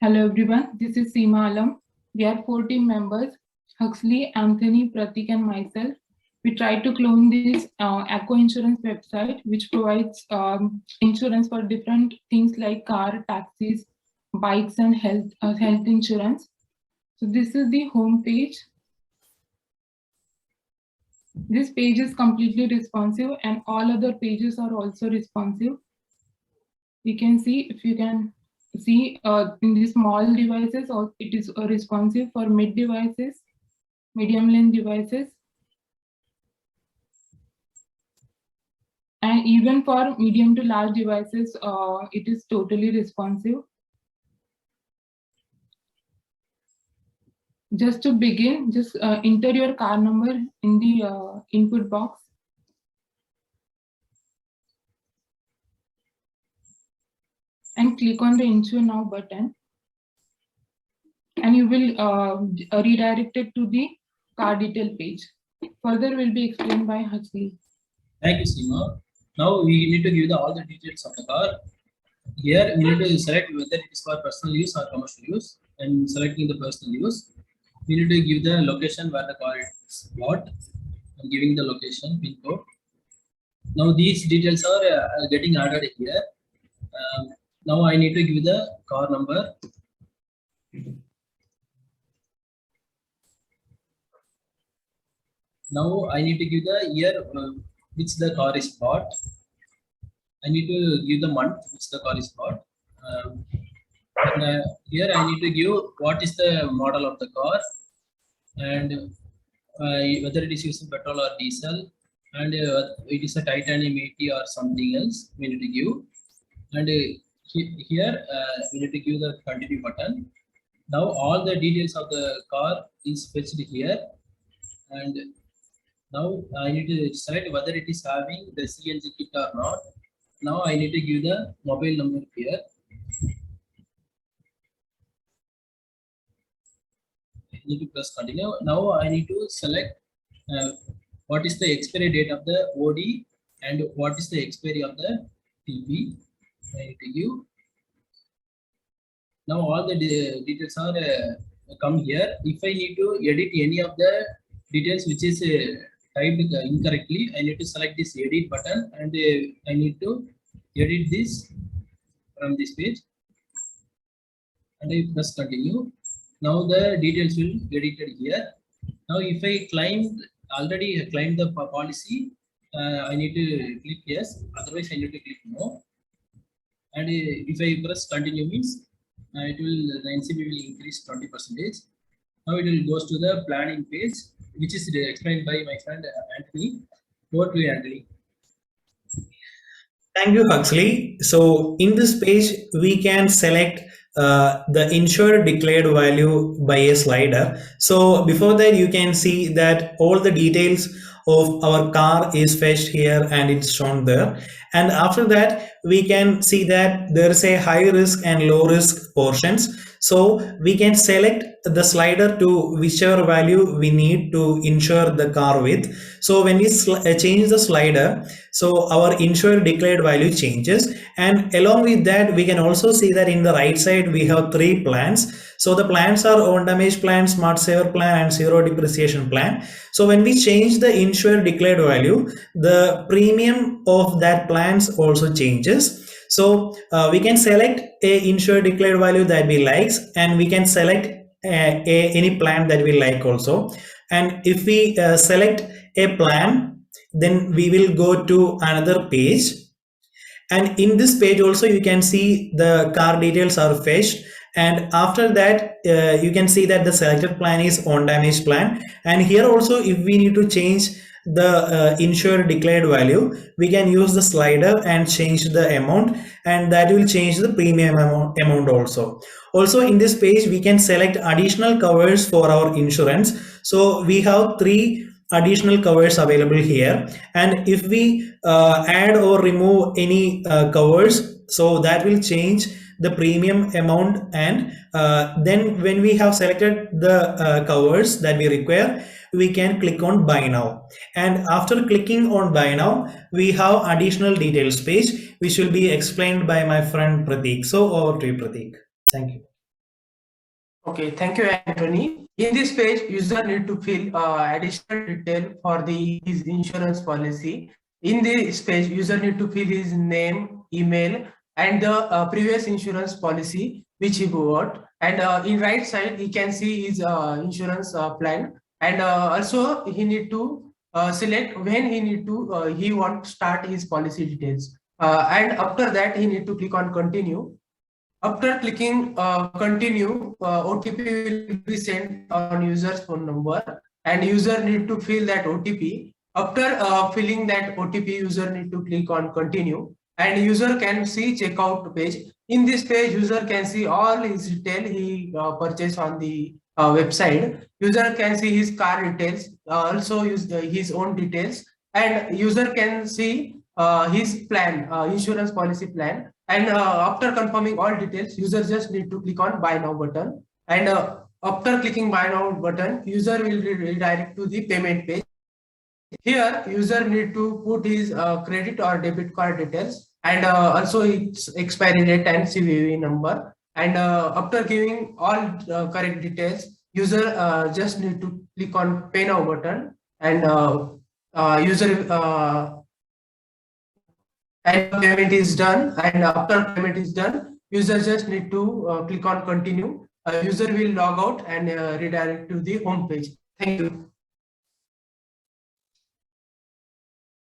Hello everyone, this is Seema Alam. We are 4 team members, Huxley, Anthony, Pratik and myself. We tried to clone this Echo Insurance website, which provides insurance for different things like car, taxis, bikes and health insurance. So this is the home page. This page is completely responsive and all other pages are also responsive. You can see, if you can see in the small devices, or it is responsive for mid devices, medium length devices, and even for medium to large devices, it is totally responsive. Just to begin, just enter your car number in the input box. And click on the Insure Now button. And you will redirect it to the car detail page. Further will be explained by Huxley. Thank you, Seema. Now we need to give all the details of the car. Here we need to select whether it is for personal use or commercial use. And selecting the personal use, we need to give the location where the car is bought. I'm giving the location pin code. Now these details are getting added here. Now I need to give the car number. Now I need to give the year which the car is bought. I need to give the month which the car is bought. Here I need to give what is the model of the car and whether it is using petrol or diesel, and it is a titanium 80 or something else we need to give. And here we need to give the continue button. Now all the details of the car is fetched here, and now I need to select whether it is having the CNG kit or not. Now I need to give the mobile number here. I need to press continue. Now I need to select what is the expiry date of the OD and what is the expiry of the TP. I need to give. Now all the details are come here. If I need to edit any of the details which is typed incorrectly, I need to select this edit button and I need to edit this from this page, and I press continue. Now the details will get edited here. Now if I already claimed the policy, I need to click yes, otherwise I need to click no. And if I press continue means it will, the NCB will increase 20%. Now it will goes to the planning page, which is explained by my friend Anthony. Over to you, Anthony. Thank you, Huxley. So in this page, we can select the insured declared value by a slider. So before that, you can see that all the details of our car is fetched here and it's shown there. And after that, we can see that there is a high risk and low risk portions. So we can select the slider to whichever value we need to insure the car with. So when we change the slider, so our insured declared value changes, and along with that we can also see that in the right side we have 3 plans. So the plans are own damage plan, smart saver plan and zero depreciation plan. So when we change the insured declared value, the premium of that plans also changes. So we can select a insured declared value that we like, and we can select any plan that we like also. And if we select a plan, then we will go to another page, and in this page also you can see the car details are fetched, and after that you can see that the selected plan is on damage plan. And here also, if we need to change the insured declared value, we can use the slider and change the amount, and that will change the premium amount also. Also in this page we can select additional covers for our insurance. So we have 3 additional covers available here, and if we add or remove any covers, so that will change the premium amount. And then when we have selected the covers that we require, we can click on buy now, and after clicking on buy now we have additional details page which will be explained by my friend Pratik. So over to you, Pratik. Thank you. Okay, thank you, Anthony. In this page, user need to fill additional detail for his insurance policy. In this page, user need to fill his name, email, and the previous insurance policy which he bought. And in right side, he can see his insurance plan. And also he need to select when he want to start his policy details. And after that, he need to click on continue. After clicking continue, OTP will be sent on user's phone number, and user need to fill that OTP. After filling that OTP, user need to click on continue, and user can see checkout page. In this page, user can see all his detail he purchased on the website. User can see his car details, also use his own details, and user can see his plan, insurance policy plan. And after confirming all details, user just need to click on buy now button. And after clicking buy now button, user will redirect to the payment page. Here, user need to put his credit or debit card details, and also its expiry date and CVV number. And after giving all correct details, user just need to click on pay now button, and and payment is done. And after payment is done, user just need to click on continue. User will log out and redirect to the home page. Thank you.